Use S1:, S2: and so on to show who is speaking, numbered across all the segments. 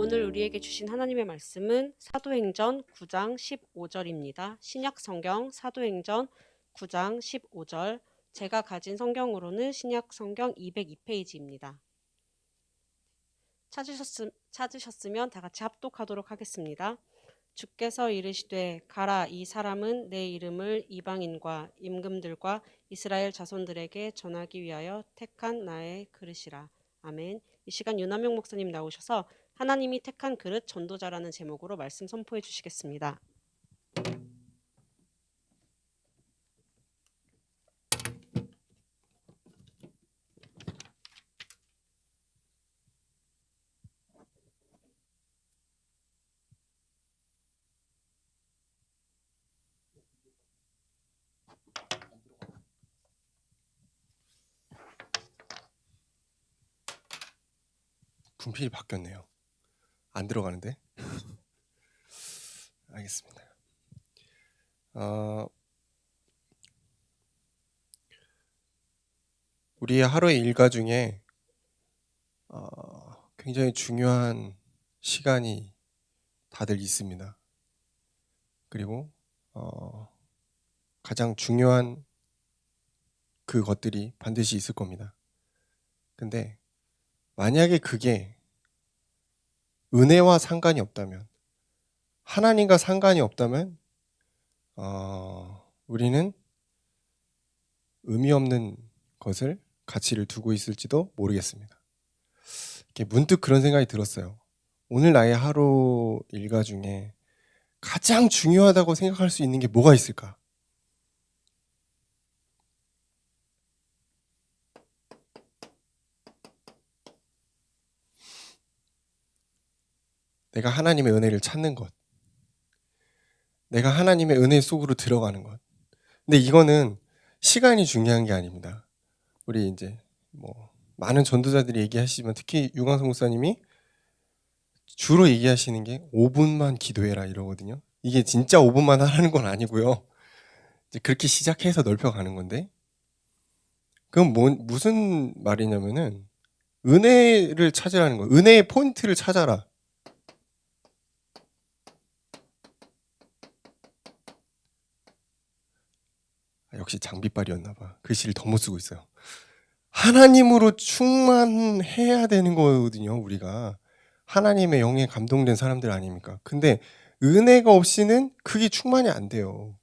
S1: 오늘 우리에게 주신 하나님의 말씀은 사도행전 9장 15절입니다. 신약 성경 사도행전 9장 15절. 제가 가진 성경으로는 신약 성경 202페이지입니다. 찾으셨으면 다 같이 합독하도록 하겠습니다. 주께서 이르시되 가라, 이 사람은 내 이름을 이방인과 임금들과 이스라엘 자손들에게 전하기 위하여 택한 나의 그릇이라. 아멘. 이 시간 윤하명 목사님 나오셔서 하나님이 택한 그릇 전도자라는 제목으로 말씀 선포해 주시겠습니다.
S2: 분필이 바뀌었네요. 안 들어가는데? 알겠습니다. 우리의 하루의 일과 중에 굉장히 중요한 시간이 다들 있습니다. 그리고 가장 중요한 그것들이 반드시 있을 겁니다. 근데 만약에 그게 은혜와 상관이 없다면, 하나님과 상관이 없다면 우리는 의미 없는 것을 가치를 두고 있을지도 모르겠습니다. 이렇게 문득 그런 생각이 들었어요. 오늘 나의 하루 일과 중에 가장 중요하다고 생각할 수 있는 게 뭐가 있을까? 내가 하나님의 은혜를 찾는 것, 내가 하나님의 은혜 속으로 들어가는 것. 근데 이거는 시간이 중요한 게 아닙니다. 우리 이제 많은 전도자들이 얘기하시지만 특히 유광성 목사님이 주로 얘기하시는 게 5분만 기도해라 이러거든요. 이게 진짜 5분만 하라는 건 아니고요. 이제 그렇게 시작해서 넓혀가는 건데, 그건 무슨 말이냐면은 은혜를 찾으라는 거예요. 은혜의 포인트를 찾아라. 역시 장비빨이었나 봐. 글씨를 더 못 쓰고 있어요. 하나님으로 충만해야 되는 거거든요, 우리가. 하나님의 영에 감동된 사람들 아닙니까? 근데 은혜가 없이는 그게 충만이 안 돼요.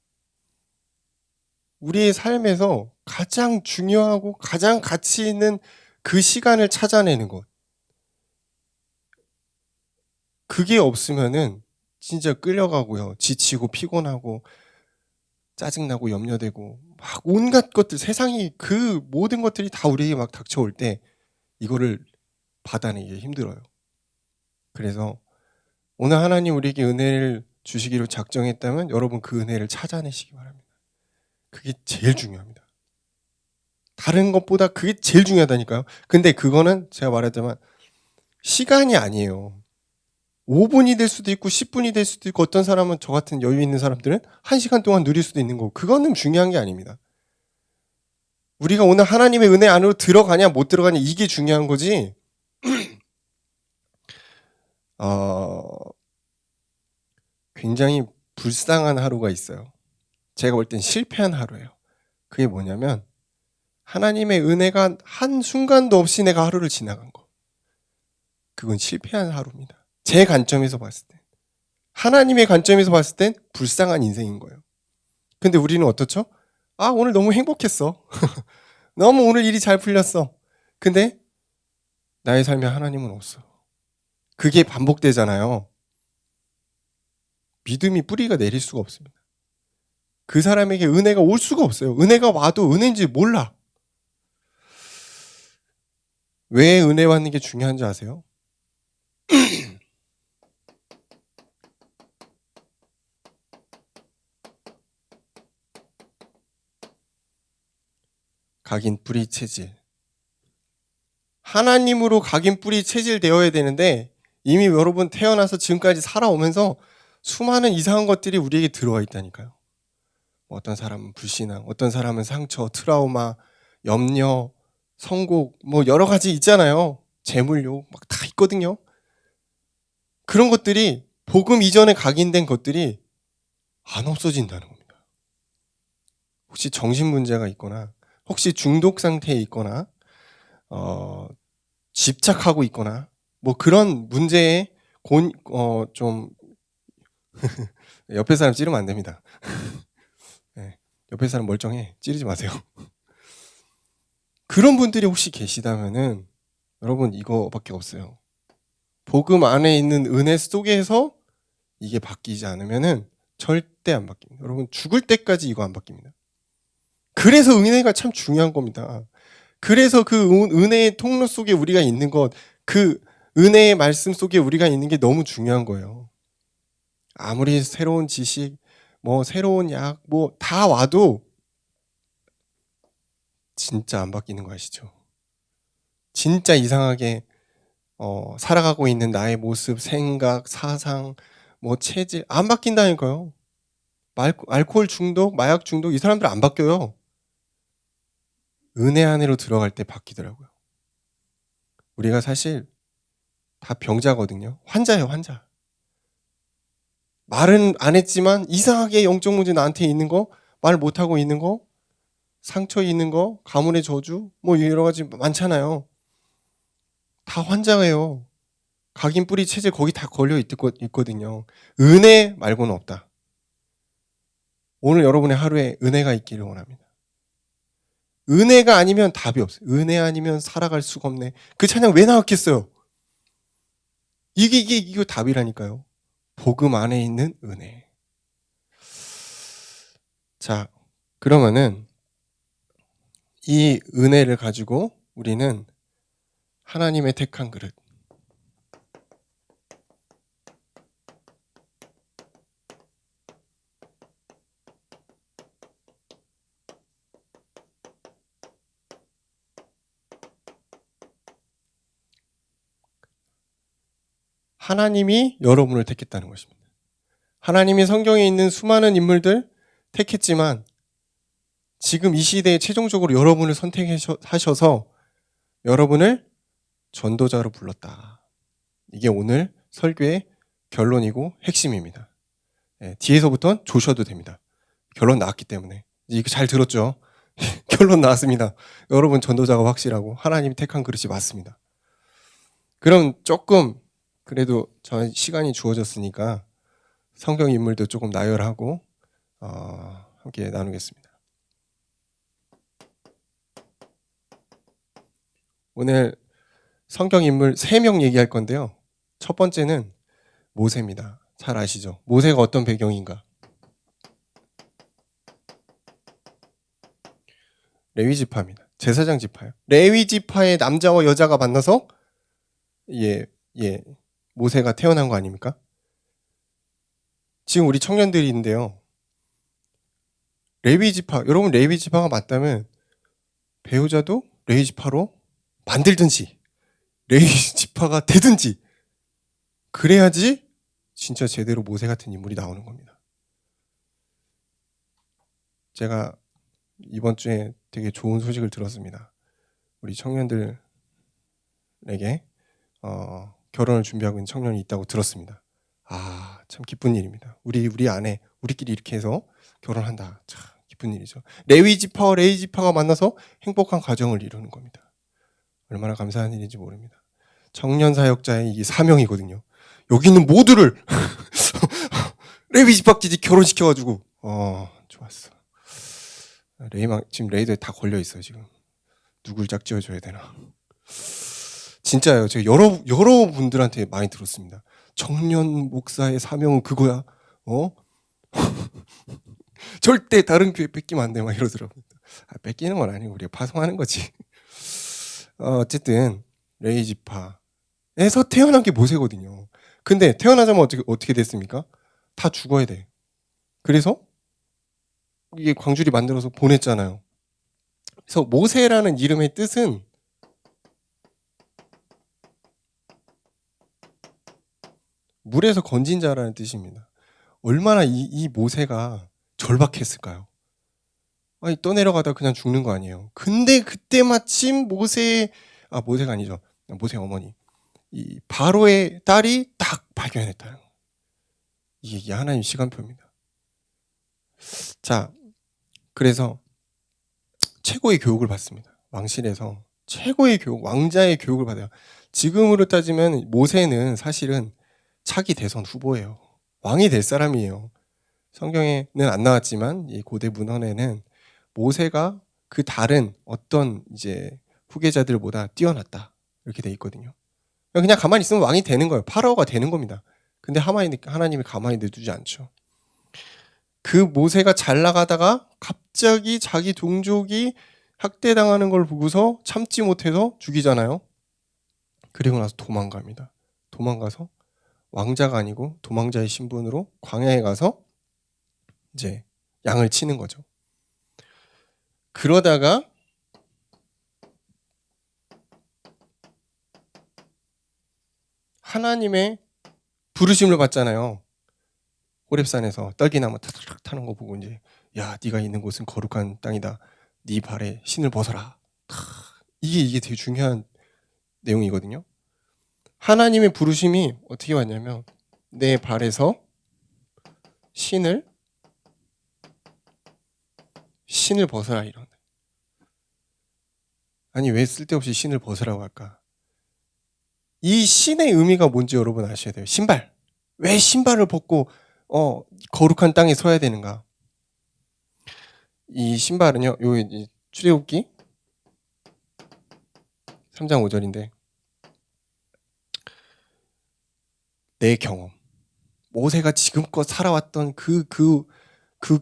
S2: 우리의 삶에서 가장 중요하고 가장 가치 있는 그 시간을 찾아내는 것. 그게 없으면은 진짜 끌려가고요. 지치고 피곤하고 짜증나고 염려되고 막 온갖 것들, 세상이 그 모든 것들이 다 우리에게 막 닥쳐올 때 이거를 받아내기 힘들어요. 그래서 오늘 하나님 우리에게 은혜를 주시기로 작정했다면 여러분 그 은혜를 찾아내시기 바랍니다. 그게 제일 중요합니다. 다른 것보다 그게 제일 중요하다니까요. 근데 그거는 제가 말했지만 시간이 아니에요. 5분이 될 수도 있고 10분이 될 수도 있고 어떤 사람은 저 같은 여유 있는 사람들은 1시간 동안 누릴 수도 있는 거고 그거는 중요한 게 아닙니다. 우리가 오늘 하나님의 은혜 안으로 들어가냐 못 들어가냐 이게 중요한 거지. 굉장히 불쌍한 하루가 있어요. 제가 볼 땐 실패한 하루예요. 그게 뭐냐면 하나님의 은혜가 한순간도 없이 내가 하루를 지나간 거. 그건 실패한 하루입니다. 제 관점에서 봤을 때. 하나님의 관점에서 봤을 땐 불쌍한 인생인 거예요. 근데 우리는 어떻죠? 오늘 너무 행복했어. 너무 오늘 일이 잘 풀렸어. 근데 나의 삶에 하나님은 없어. 그게 반복되잖아요. 믿음이 뿌리가 내릴 수가 없습니다. 그 사람에게 은혜가 올 수가 없어요. 은혜가 와도 은혜인지 몰라. 왜 은혜 받는 게 중요한지 아세요? 각인 뿌리 체질. 하나님으로 각인 뿌리 체질 되어야 되는데 이미 여러분 태어나서 지금까지 살아오면서 수많은 이상한 것들이 우리에게 들어와 있다니까요. 어떤 사람은 불신앙, 어떤 사람은 상처, 트라우마, 염려, 성곡 여러 가지 있잖아요. 재물욕 막 다 있거든요. 그런 것들이 복음 이전에 각인된 것들이 안 없어진다는 겁니다. 혹시 정신 문제가 있거나 혹시 중독 상태에 있거나 집착하고 있거나 뭐 그런 문제에 좀 옆에 사람 찌르면 안 됩니다. 네, 옆에 사람 멀쩡해. 찌르지 마세요. 그런 분들이 혹시 계시다면은 여러분 이거밖에 없어요. 복음 안에 있는 은혜 속에서 이게 바뀌지 않으면은 절대 안 바뀝니다. 여러분 죽을 때까지 이거 안 바뀝니다. 그래서 은혜가 참 중요한 겁니다. 그래서 그 은혜의 통로 속에 우리가 있는 것, 그 은혜의 말씀 속에 우리가 있는 게 너무 중요한 거예요. 아무리 새로운 지식, 뭐 새로운 약, 뭐 다 와도 진짜 안 바뀌는 거 아시죠? 진짜 이상하게 살아가고 있는 나의 모습, 생각, 사상, 뭐 체질 안 바뀐다니까요. 알코올 중독, 마약 중독 이 사람들 안 바뀌어요. 은혜 안으로 들어갈 때 바뀌더라고요. 우리가 사실 다 병자거든요. 환자예요, 환자. 말은 안 했지만 이상하게 영적 문제 나한테 있는 거, 말 못하고 있는 거, 상처 있는 거, 가문의 저주, 뭐 여러 가지 많잖아요. 다 환자예요. 각인 뿌리 체질 거기 다 걸려 있거든요. 은혜 말고는 없다. 오늘 여러분의 하루에 은혜가 있기를 원합니다. 은혜가 아니면 답이 없어요. 은혜 아니면 살아갈 수가 없네. 그 찬양 왜 나왔겠어요? 이거 답이라니까요. 복음 안에 있는 은혜. 자, 그러면은 이 은혜를 가지고 우리는 하나님의 택한 그릇. 하나님이 여러분을 택했다는 것입니다. 하나님이 성경에 있는 수많은 인물들 택했지만 지금 이 시대에 최종적으로 여러분을 선택하셔서 여러분을 전도자로 불렀다. 이게 오늘 설교의 결론이고 핵심입니다. 뒤에서부터는 조셔도 됩니다. 결론 나왔기 때문에. 이거 잘 들었죠? 결론 나왔습니다. 여러분 전도자가 확실하고 하나님이 택한 그릇이 맞습니다. 그럼 조금 그래도 저 시간이 주어졌으니까 성경 인물도 조금 나열하고 함께 나누겠습니다. 오늘 성경 인물 3명 얘기할 건데요. 첫 번째는 모세입니다. 잘 아시죠? 모세가 어떤 배경인가? 레위 지파입니다. 제사장 지파요. 레위 지파의 남자와 여자가 만나서 모세가 태어난 거 아닙니까? 지금 우리 청년들인데요. 레위 지파, 여러분 레위 지파가 맞다면 배우자도 레위 지파로 만들든지 레위 지파가 되든지 그래야지 진짜 제대로 모세 같은 인물이 나오는 겁니다. 제가 이번 주에 되게 좋은 소식을 들었습니다. 우리 청년들에게 결혼을 준비하고 있는 청년이 있다고 들었습니다. 아, 참 기쁜 일입니다. 우리 안에 우리끼리 이렇게 해서 결혼한다. 참 기쁜 일이죠. 레위 지파와 레위 지파가 만나서 행복한 가정을 이루는 겁니다. 얼마나 감사한 일인지 모릅니다. 청년 사역자의 이 사명이거든요. 여기 있는 모두를 레위 지파끼리 결혼시켜가지고 좋았어. 지금 레이더에 다 걸려 있어요 지금. 누굴 짝지어줘야 되나. 진짜요. 제가 여러 분들한테 많이 들었습니다. 청년 목사의 사명은 그거야. 절대 다른 교회 뺏기면 안 돼. 막 이러더라고요. 뺏기는 건 아니고 우리가 파송하는 거지. 어쨌든 레위 지파에서 태어난 게 모세거든요. 근데 태어나자면 어떻게 됐습니까? 다 죽어야 돼. 그래서 이게 광주리 만들어서 보냈잖아요. 그래서 모세라는 이름의 뜻은 물에서 건진 자라는 뜻입니다. 얼마나 이 모세가 절박했을까요? 아니, 떠내려가다 그냥 죽는 거 아니에요. 근데 그때 마침 모세가 아니죠. 모세 어머니. 이 바로의 딸이 딱 발견했다는 거예요. 이게 하나님 시간표입니다. 자, 그래서 최고의 교육을 받습니다. 왕실에서 최고의 교육, 왕자의 교육을 받아요. 지금으로 따지면 모세는 사실은 차기 대선 후보예요. 왕이 될 사람이에요. 성경에는 안 나왔지만 이 고대 문헌에는 모세가 그 다른 어떤 이제 후계자들보다 뛰어났다 이렇게 돼 있거든요. 그냥 가만히 있으면 왕이 되는 거예요. 파라오가 되는 겁니다. 근데 하나님이 가만히 내두지 않죠. 그 모세가 잘 나가다가 갑자기 자기 동족이 학대당하는 걸 보고서 참지 못해서 죽이잖아요. 그리고 나서 도망갑니다. 도망가서 왕자가 아니고 도망자의 신분으로 광야에 가서 이제 양을 치는 거죠. 그러다가 하나님의 부르심을 받잖아요. 호렙산에서 떨기나무 타닥 타는 거 보고 이제 야, 네가 있는 곳은 거룩한 땅이다. 네 발에 신을 벗어라. 이게 되게 중요한 내용이거든요. 하나님의 부르심이 어떻게 왔냐면 내 발에서 신을 벗어라 이런. 아니 왜 쓸데없이 신을 벗으라고 할까? 이 신의 의미가 뭔지 여러분 아셔야 돼요. 신발. 왜 신발을 벗고 거룩한 땅에 서야 되는가? 이 신발은요. 요 출애굽기 3장 5절인데 내 경험. 모세가 지금껏 살아왔던 그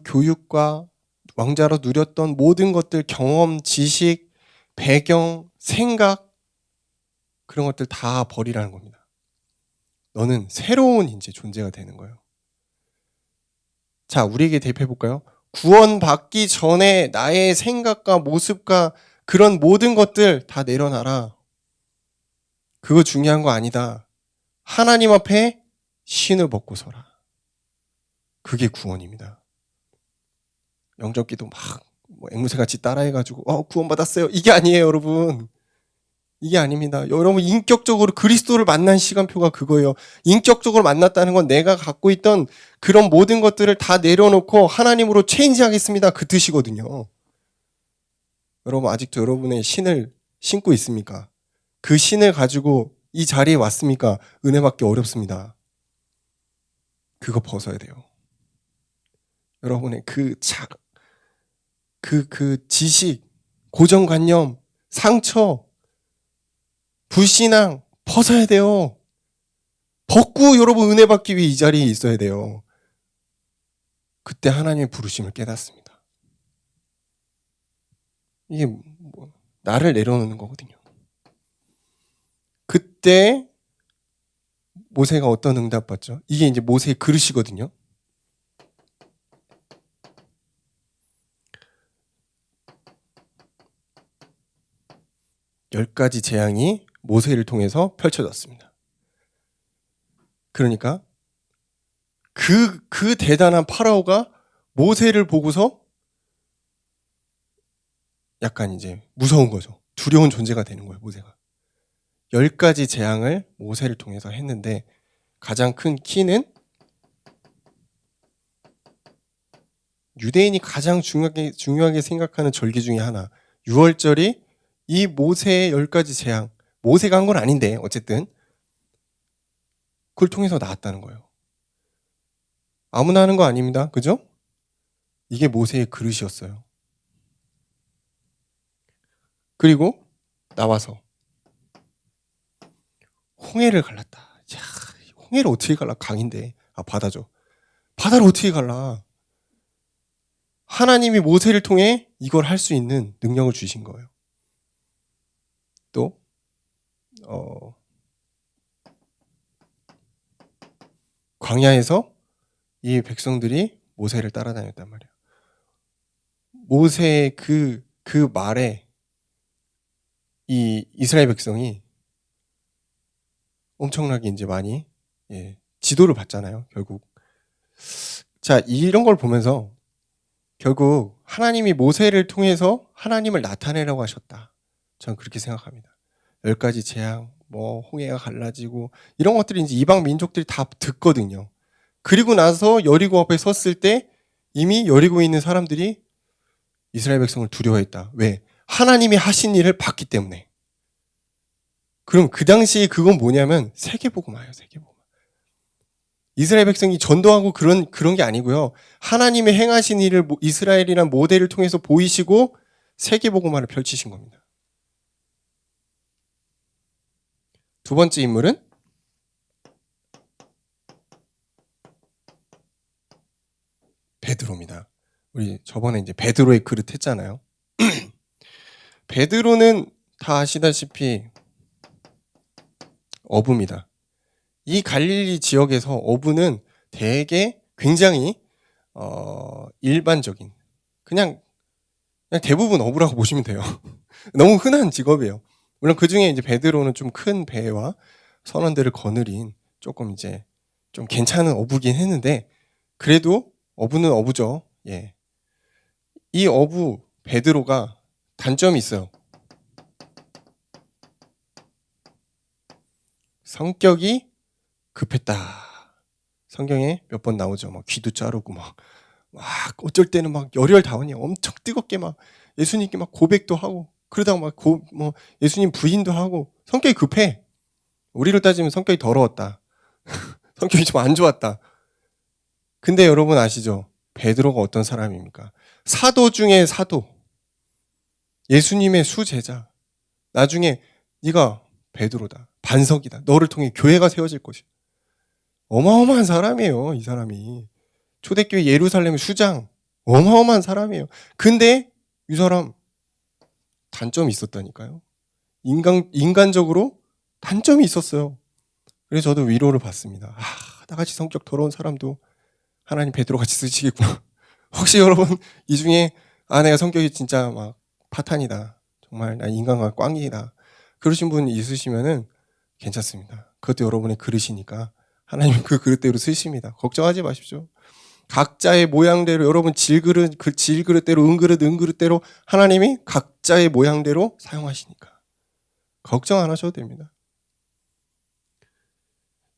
S2: 교육과 왕자로 누렸던 모든 것들, 경험, 지식, 배경, 생각 그런 것들 다 버리라는 겁니다. 너는 새로운 이제 존재가 되는 거예요. 자, 우리에게 대입해 볼까요? 구원받기 전에 나의 생각과 모습과 그런 모든 것들 다 내려놔라. 그거 중요한 거 아니다. 하나님 앞에 신을 벗고 서라. 그게 구원입니다. 영접기도 막 앵무새같이 따라해가지고 구원받았어요. 이게 아니에요, 여러분. 이게 아닙니다. 여러분 인격적으로 그리스도를 만난 시간표가 그거예요. 인격적으로 만났다는 건 내가 갖고 있던 그런 모든 것들을 다 내려놓고 하나님으로 체인지하겠습니다. 그 뜻이거든요. 여러분 아직도 여러분의 신을 신고 있습니까? 그 신을 가지고 이 자리에 왔습니까? 은혜 받기 어렵습니다. 그거 벗어야 돼요. 여러분의 그 지식, 고정관념, 상처, 불신앙 벗어야 돼요. 벗고 여러분 은혜 받기 위해 이 자리에 있어야 돼요. 그때 하나님의 부르심을 깨닫습니다. 이게 나를 내려놓는 거거든요. 그때 모세가 어떤 응답 받죠? 이게 이제 모세의 그릇이거든요. 열 가지 재앙이 모세를 통해서 펼쳐졌습니다. 그러니까 그 대단한 파라오가 모세를 보고서 약간 이제 무서운 거죠. 두려운 존재가 되는 거예요, 모세가. 10가지 재앙을 모세를 통해서 했는데 가장 큰 키는 유대인이 가장 중요하게 생각하는 절기 중에 하나, 유월절이 이 모세의 10가지 재앙, 모세가 한 건 아닌데 어쨌든 그걸 통해서 나왔다는 거예요. 아무나 하는 거 아닙니다. 그죠? 이게 모세의 그릇이었어요. 그리고 나와서 홍해를 갈랐다. 야, 홍해를 어떻게 갈라? 강인데. 바다죠. 바다를 어떻게 갈라? 하나님이 모세를 통해 이걸 할 수 있는 능력을 주신 거예요. 또 광야에서 이 백성들이 모세를 따라다녔단 말이에요. 모세의 그 말에 이 이스라엘 백성이 엄청나게 이제 많이 지도를 받잖아요. 결국 자, 이런 걸 보면서 결국 하나님이 모세를 통해서 하나님을 나타내라고 하셨다. 저는 그렇게 생각합니다. 10가지 재앙, 뭐 홍해가 갈라지고 이런 것들이 이제 이방 민족들이 다 듣거든요. 그리고 나서 여리고 앞에 섰을 때 이미 여리고에 있는 사람들이 이스라엘 백성을 두려워했다. 왜? 하나님이 하신 일을 봤기 때문에. 그럼 그 당시에 그건 뭐냐면 세계복음화예요. 세계복음화. 이스라엘 백성이 전도하고 그런 게 아니고요. 하나님의 행하신 일을 이스라엘이란 모델을 통해서 보이시고 세계복음화를 펼치신 겁니다. 두 번째 인물은 베드로입니다. 우리 저번에 이제 베드로의 그릇 했잖아요. 베드로는 다 아시다시피 어부입니다. 이 갈릴리 지역에서 어부는 되게 굉장히 일반적인 그냥 대부분 어부라고 보시면 돼요. 너무 흔한 직업이에요. 물론 그 중에 이제 베드로는 좀 큰 배와 선원들을 거느린 조금 이제 좀 괜찮은 어부긴 했는데 그래도 어부는 어부죠. 예. 이 어부 베드로가 단점이 있어요. 성격이 급했다. 성경에 몇 번 나오죠. 막 귀도 자르고 막 어쩔 때는 막 열혈다운이 엄청 뜨겁게 막 예수님께 막 고백도 하고 그러다가 막 예수님 부인도 하고 성격이 급해. 우리로 따지면 성격이 더러웠다. 성격이 좀 안 좋았다. 근데 여러분 아시죠? 베드로가 어떤 사람입니까? 사도 중에 사도. 예수님의 수제자. 나중에 네가 베드로다. 반석이다. 너를 통해 교회가 세워질 것이야. 어마어마한 사람이에요. 이 사람이. 초대교회 예루살렘 수장. 어마어마한 사람이에요. 근데 이 사람 단점이 있었다니까요. 인간적으로 단점이 있었어요. 그래서 저도 위로를 받습니다. 나같이 성격 더러운 사람도 하나님 베드로 같이 쓰시겠구나. 혹시 여러분 이 중에 내가 성격이 진짜 막 파탄이다. 정말 나 인간과 꽝이다. 그러신 분 있으시면은 괜찮습니다. 그것도 여러분의 그릇이니까 하나님 그 그릇대로 쓰십니다. 걱정하지 마십시오. 각자의 모양대로 여러분 질그릇대로 은그릇대로 하나님이 각자의 모양대로 사용하시니까 걱정 안 하셔도 됩니다.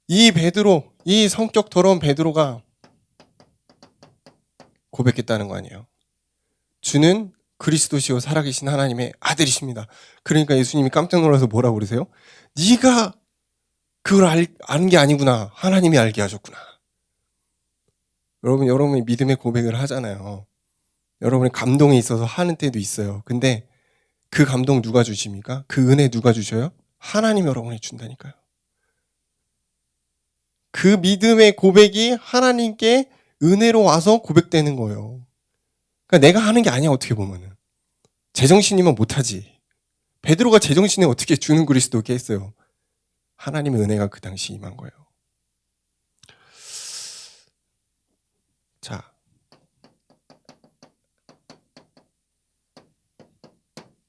S2: 이 베드로, 이 성격 더러운 베드로가 고백했다는 거 아니에요. 주는 그리스도시요 살아계신 하나님의 아들이십니다. 그러니까 예수님이 깜짝 놀라서 뭐라고 그러세요? 네가 그걸 아는 게 아니구나. 하나님이 알게 하셨구나. 여러분이 믿음의 고백을 하잖아요. 여러분이 감동에 있어서 하는 때도 있어요. 근데 그 감동 누가 주십니까? 그 은혜 누가 주셔요? 하나님 여러분이 준다니까요. 그 믿음의 고백이 하나님께 은혜로 와서 고백되는 거예요. 그러니까 내가 하는 게 아니야 어떻게 보면은. 제정신이면 못하지. 베드로가 제정신에 어떻게 주는 그리스도께 했어요. 하나님의 은혜가 그 당시 임한 거예요. 자,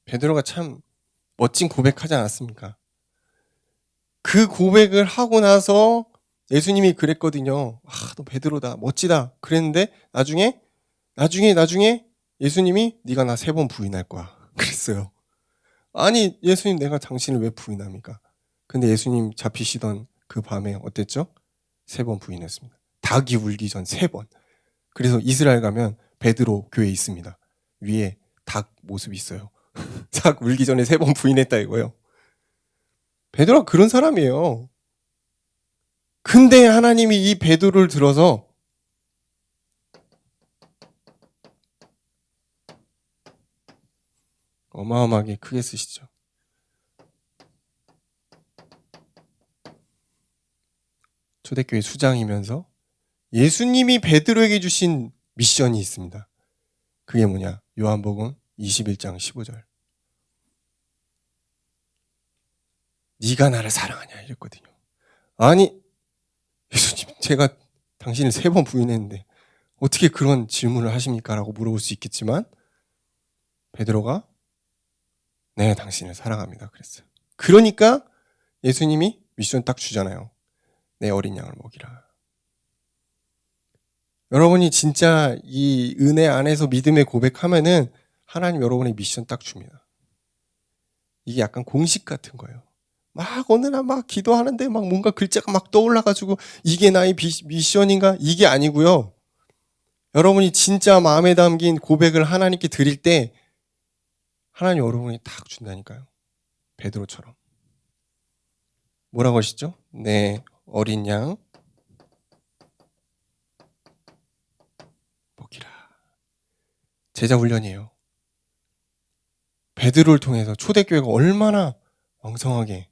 S2: 베드로가 참 멋진 고백하지 않았습니까? 그 고백을 하고 나서 예수님이 그랬거든요. 너 베드로다, 멋지다. 그랬는데 나중에 예수님이 네가 나 3번 부인할 거야. 그랬어요. 아니 예수님 내가 당신을 왜 부인합니까? 근데 예수님 잡히시던 그 밤에 어땠죠? 3번 부인했습니다. 닭이 울기 전 3번. 그래서 이스라엘 가면 베드로 교회 있습니다. 위에 닭 모습이 있어요. 닭 울기 전에 3번 부인했다 이거예요. 베드로가 그런 사람이에요. 근데 하나님이 이 베드로를 들어서 어마어마하게 크게 쓰시죠. 초대교회 수장이면서 예수님이 베드로에게 주신 미션이 있습니다. 그게 뭐냐? 요한복음 21장 15절. 네가 나를 사랑하냐 이랬거든요. 아니 예수님 제가 당신을 3번 부인했는데 어떻게 그런 질문을 하십니까? 라고 물어볼 수 있겠지만 베드로가 네 당신을 사랑합니다 그랬어요. 그러니까 예수님이 미션 딱 주잖아요. 내 어린 양을 먹이라. 여러분이 진짜 이 은혜 안에서 믿음의 고백하면은 하나님 여러분의 미션 딱 줍니다. 이게 약간 공식 같은 거예요. 막 어느 날 막 기도하는데 막 뭔가 글자가 막 떠올라가지고 이게 나의 미션인가? 이게 아니고요. 여러분이 진짜 마음에 담긴 고백을 하나님께 드릴 때 하나님 여러분이 딱 준다니까요. 베드로처럼. 뭐라고 하시죠? 네, 어린 양 먹이라. 제자 훈련이에요. 베드로를 통해서 초대교회가 얼마나 왕성하게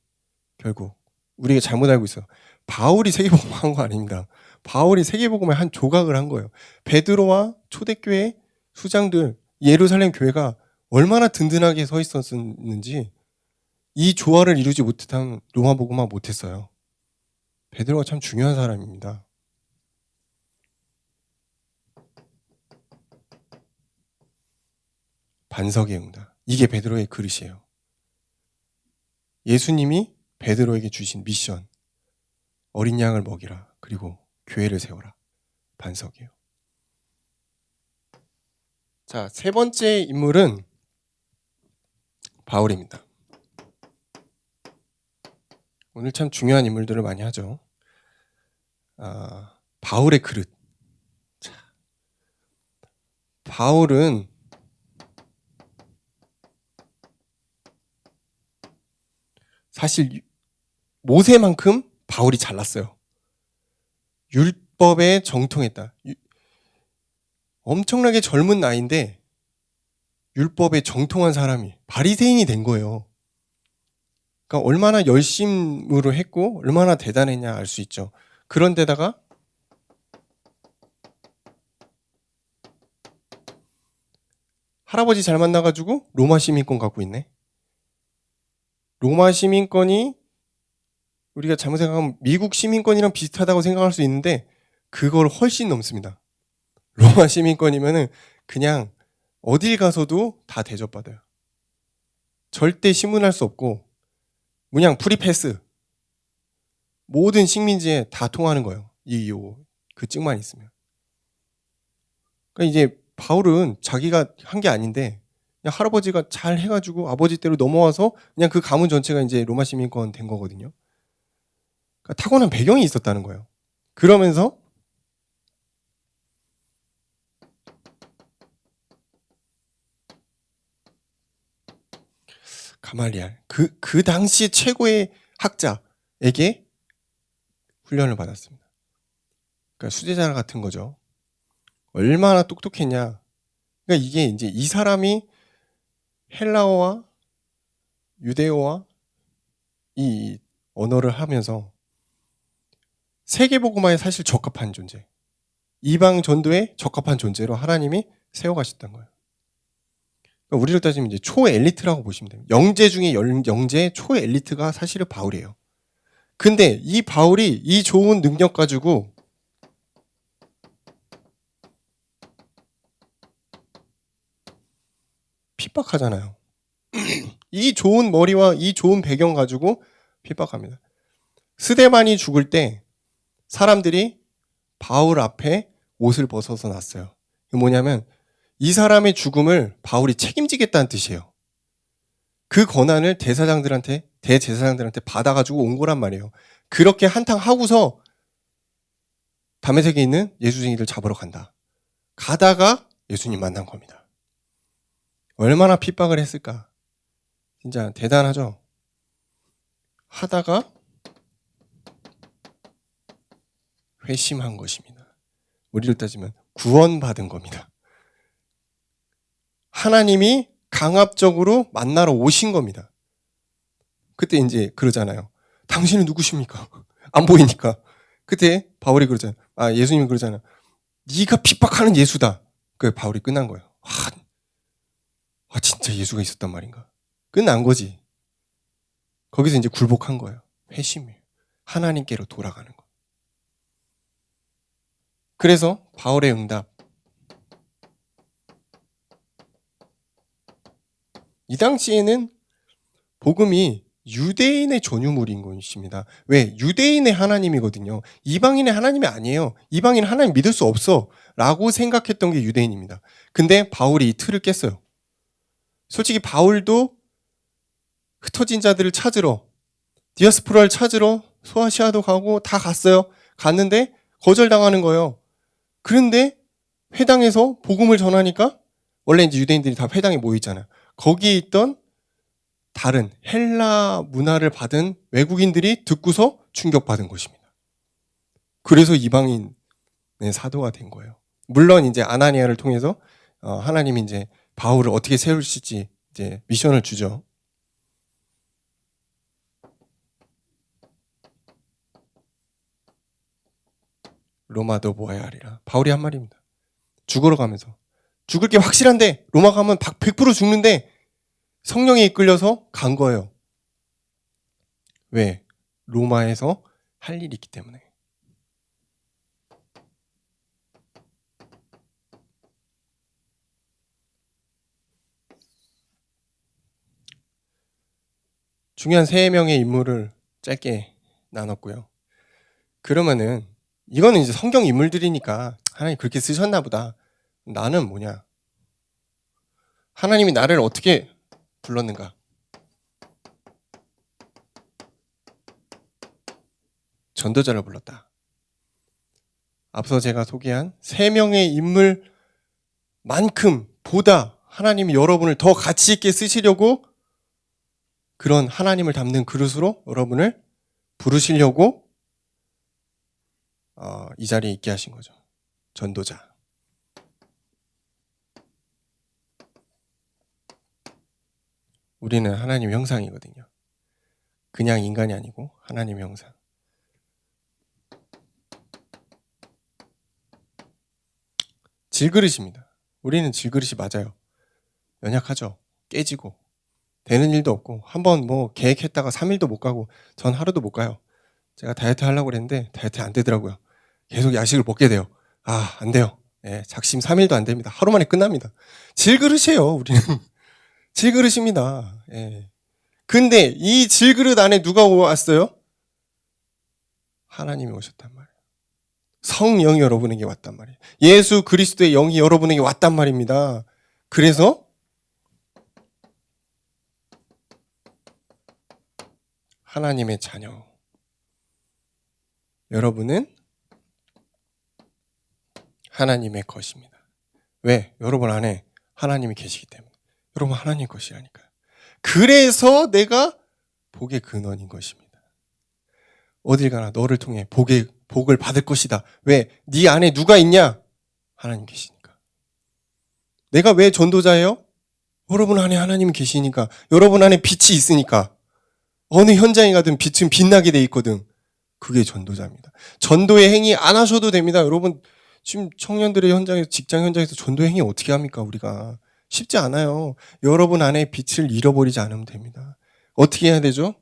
S2: 결국 우리가 잘못 알고 있어요. 바울이 세계복음한 거 아닙니다. 바울이 세계복음의 한 조각을 한 거예요. 베드로와 초대교회 수장들 예루살렘 교회가 얼마나 든든하게 서 있었는지 이 조화를 이루지 못했다면 로마복음화 못했어요. 베드로가 참 중요한 사람입니다. 반석의 응답. 이게 베드로의 그릇이에요. 예수님이 베드로에게 주신 미션. 어린 양을 먹이라. 그리고 교회를 세워라. 반석이에요. 자, 세 번째 인물은 바울입니다. 오늘 참 중요한 인물들을 많이 하죠. 바울의 그릇. 자, 바울은 사실 모세만큼 바울이 잘났어요. 율법에 정통했다. 엄청나게 젊은 나이인데 율법에 정통한 사람이 바리새인이 된 거예요. 그러니까 얼마나 열심으로 했고 얼마나 대단했냐 알 수 있죠. 그런데다가 할아버지 잘 만나가지고 로마 시민권 갖고 있네. 로마 시민권이 우리가 잘못 생각하면 미국 시민권이랑 비슷하다고 생각할 수 있는데 그걸 훨씬 넘습니다. 로마 시민권이면은 그냥 어딜 가서도 다 대접받아요. 절대 신문할 수 없고 그냥 프리패스. 모든 식민지에 다 통하는 거예요. 그 찍만 있으면. 그러니까 이제 바울은 자기가 한 게 아닌데 그냥 할아버지가 잘 해가지고 아버지 때로 넘어와서 그냥 그 가문 전체가 이제 로마 시민권 된 거거든요. 그러니까 타고난 배경이 있었다는 거예요. 그러면서 가말리알 그 당시 최고의 학자에게 훈련을 받았습니다. 그러니까 수제자 같은 거죠. 얼마나 똑똑했냐. 그러니까 이게 이제 이 사람이 헬라어와 유대어와 이 언어를 하면서 세계복음화에 사실 적합한 존재, 이방 전도에 적합한 존재로 하나님이 세워가셨던 거예요. 그러니까 우리로 따지면 이제 초엘리트라고 보시면 돼요. 영재 중에 영재 초엘리트가 사실은 바울이에요. 근데 이 바울이 이 좋은 능력 가지고 핍박하잖아요. 이 좋은 머리와 이 좋은 배경 가지고 핍박합니다. 스데반이 죽을 때 사람들이 바울 앞에 옷을 벗어서 놨어요. 이게 뭐냐면 이 사람의 죽음을 바울이 책임지겠다는 뜻이에요. 그 권한을 대제사장들한테 받아가지고 온 거란 말이에요. 그렇게 한탕 하고서 다메섹에 있는 예수쟁이들 잡으러 간다. 가다가 예수님 만난 겁니다. 얼마나 핍박을 했을까? 진짜 대단하죠? 하다가 회심한 것입니다. 우리로 따지면 구원받은 겁니다. 하나님이 강압적으로 만나러 오신 겁니다. 그때 이제 그러잖아요. 당신은 누구십니까? 안 보이니까. 그때 바울이 그러잖아요. 예수님이 그러잖아요. 네가 핍박하는 예수다. 그 바울이 끝난 거예요. 진짜 예수가 있었단 말인가? 끝난 거지. 거기서 이제 굴복한 거예요. 회심이에요. 하나님께로 돌아가는 거. 그래서 바울의 응답. 이 당시에는 복음이 유대인의 전유물인 것입니다. 왜? 유대인의 하나님이거든요. 이방인의 하나님이 아니에요. 이방인 하나님 믿을 수 없어 라고 생각했던 게 유대인입니다. 근데 바울이 이 틀을 깼어요. 솔직히 바울도 흩어진 자들을 찾으러 디아스포라를 찾으러 소아시아도 가고 다 갔어요. 갔는데 거절당하는 거예요. 그런데 회당에서 복음을 전하니까 원래 이제 유대인들이 다 회당에 모여 있잖아요. 거기에 있던 다른 헬라 문화를 받은 외국인들이 듣고서 충격받은 것입니다. 그래서 이방인의 사도가 된 거예요. 물론 이제 아나니아를 통해서 하나님이 이제 바울을 어떻게 세우실지 이제 미션을 주죠. 로마도 보아야 하리라. 바울이 한 말입니다. 죽으러 가면서. 죽을 게 확실한데 로마 가면 100% 죽는데 성령에 이끌려서 간 거예요. 왜? 로마에서 할 일이 있기 때문에. 중요한 3명의 인물을 짧게 나눴고요. 그러면은 이거는 이제 성경 인물들이니까 하나님 그렇게 쓰셨나 보다. 나는 뭐냐? 하나님이 나를 어떻게 불렀는가? 전도자를 불렀다. 앞서 제가 소개한 3명의 인물만큼 보다 하나님이 여러분을 더 가치 있게 쓰시려고 그런 하나님을 담는 그릇으로 여러분을 부르시려고 이 자리에 있게 하신 거죠. 전도자. 우리는 하나님의 형상이거든요. 그냥 인간이 아니고 하나님의 형상. 질그릇입니다. 우리는 질그릇이 맞아요. 연약하죠. 깨지고 되는 일도 없고 한번 뭐 계획했다가 3일도 못 가고 전 하루도 못 가요. 제가 다이어트 하려고 그랬는데 다이어트 안 되더라고요. 계속 야식을 먹게 돼요. 안 돼요. 작심 3일도 안 됩니다. 하루 만에 끝납니다. 질그릇이에요. 우리는 질그릇입니다. 근데 이 질그릇 안에 누가 왔어요? 하나님이 오셨단 말이에요. 성령이 여러분에게 왔단 말이에요. 예수 그리스도의 영이 여러분에게 왔단 말입니다. 그래서 하나님의 자녀. 여러분은 하나님의 것입니다. 왜? 여러분 안에 하나님이 계시기 때문에. 여러분 하나님 것이라니까요. 그래서 내가 복의 근원인 것입니다. 어딜 가나 너를 통해 복을 받을 것이다. 왜? 네 안에 누가 있냐? 하나님 계시니까. 내가 왜 전도자예요? 여러분 안에 하나님이 계시니까. 여러분 안에 빛이 있으니까. 어느 현장에 가든 빛은 빛나게 돼 있거든. 그게 전도자입니다. 전도의 행위 안 하셔도 됩니다. 여러분 지금 청년들의 현장에서 직장 현장에서 전도의 행위 어떻게 합니까? 우리가 쉽지 않아요. 여러분 안에 빛을 잃어버리지 않으면 됩니다. 어떻게 해야 되죠?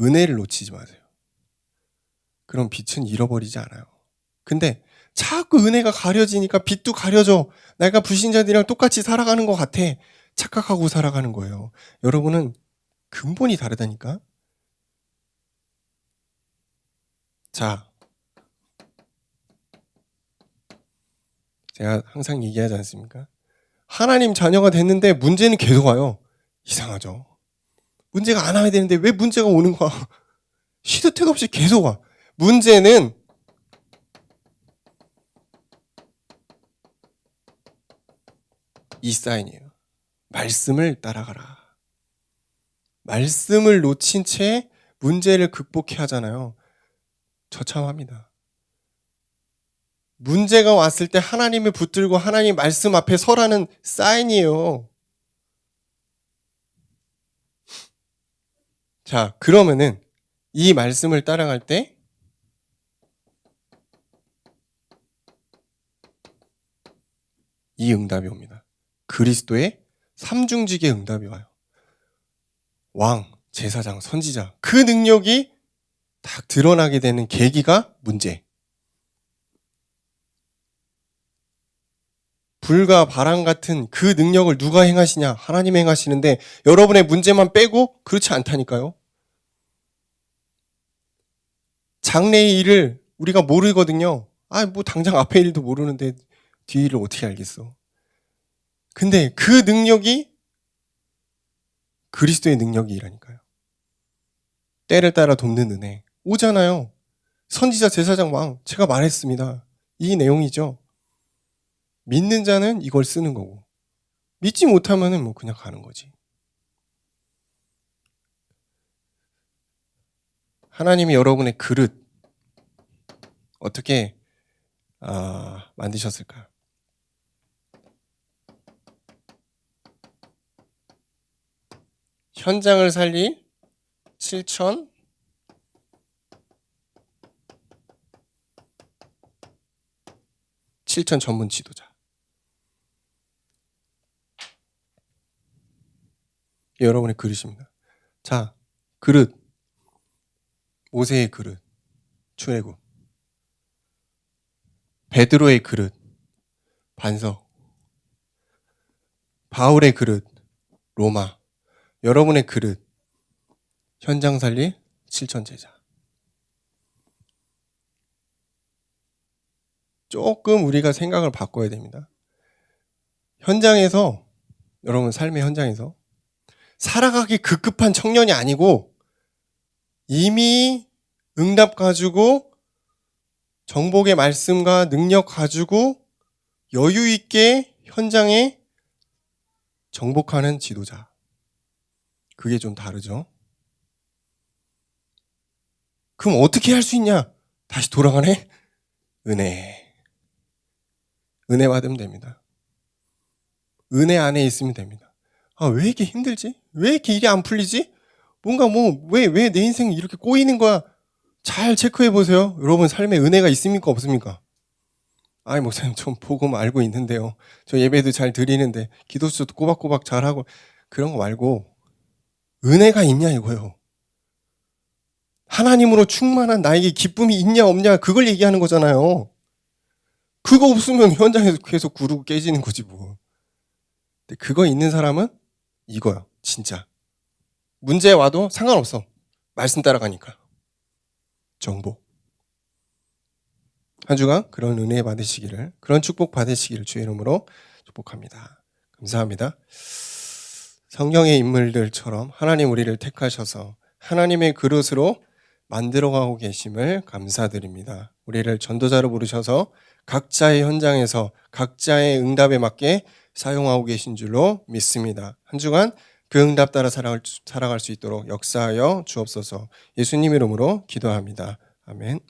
S2: 은혜를 놓치지 마세요. 그럼 빛은 잃어버리지 않아요. 근데 자꾸 은혜가 가려지니까 빛도 가려져. 내가 불신자들이랑 똑같이 살아가는 것 같아. 착각하고 살아가는 거예요. 여러분은 근본이 다르다니까. 자, 제가 항상 얘기하지 않습니까? 하나님 자녀가 됐는데 문제는 계속 와요. 이상하죠. 문제가 안 와야 되는데 왜 문제가 오는 거야? 시도 때도 없이 계속 와. 문제는 이 사인이에요. 말씀을 따라가라. 말씀을 놓친 채 문제를 극복해야 하잖아요. 처참합니다. 문제가 왔을 때 하나님을 붙들고 하나님 말씀 앞에 서라는 사인이에요. 자, 그러면은 이 말씀을 따라갈 때 이 응답이 옵니다. 그리스도의 삼중직의 응답이 와요. 왕, 제사장, 선지자. 그 능력이 딱 드러나게 되는 계기가 문제. 불과 바람 같은 그 능력을 누가 행하시냐? 하나님이 행하시는데 여러분의 문제만 빼고 그렇지 않다니까요. 장래의 일을 우리가 모르거든요. 뭐 당장 앞의 일도 모르는데 뒤 일을 어떻게 알겠어. 근데 그 능력이 그리스도의 능력이라니까요. 때를 따라 돕는 은혜 오잖아요. 선지자, 제사장, 왕 제가 말했습니다. 이 내용이죠. 믿는 자는 이걸 쓰는 거고 믿지 못하면은 뭐 그냥 가는 거지. 하나님이 여러분의 그릇 어떻게 만드셨을까요? 현장을 살릴 7천 전문 지도자. 여러분의 그릇입니다. 자, 그릇. 모세의 그릇. 출애굽. 베드로의 그릇. 반석. 바울의 그릇. 로마. 여러분의 그릇. 현장 살릴 7천 제자. 조금 우리가 생각을 바꿔야 됩니다. 현장에서, 여러분 삶의 현장에서 살아가기 급급한 청년이 아니고 이미 응답 가지고 정복의 말씀과 능력 가지고 여유 있게 현장에 정복하는 지도자. 그게 좀 다르죠. 그럼 어떻게 할 수 있냐? 다시 돌아가네? 은혜. 은혜 받으면 됩니다. 은혜 안에 있으면 됩니다. 왜 이렇게 힘들지? 왜 이렇게 일이 안 풀리지? 뭔가 왜 내 인생이 이렇게 꼬이는 거야? 잘 체크해 보세요. 여러분 삶에 은혜가 있습니까? 없습니까? 목사님 좀 복음 알고 있는데요. 저 예배도 잘 드리는데 기도수도 꼬박꼬박 잘하고 그런 거 말고 은혜가 있냐 이거예요. 하나님으로 충만한 나에게 기쁨이 있냐 없냐 그걸 얘기하는 거잖아요. 그거 없으면 현장에서 계속 구르고 깨지는 거지 뭐. 근데 그거 있는 사람은 이거야 진짜. 문제 와도 상관없어. 말씀 따라가니까. 정복. 한 주간 그런 은혜 받으시기를, 그런 축복 받으시기를 주의 이름으로 축복합니다. 감사합니다. 성경의 인물들처럼 하나님 우리를 택하셔서 하나님의 그릇으로 만들어가고 계심을 감사드립니다. 우리를 전도자로 부르셔서 각자의 현장에서 각자의 응답에 맞게 사용하고 계신 줄로 믿습니다. 한 주간 그 응답 따라 살아갈 수 있도록 역사하여 주옵소서. 예수님 이름으로 기도합니다. 아멘.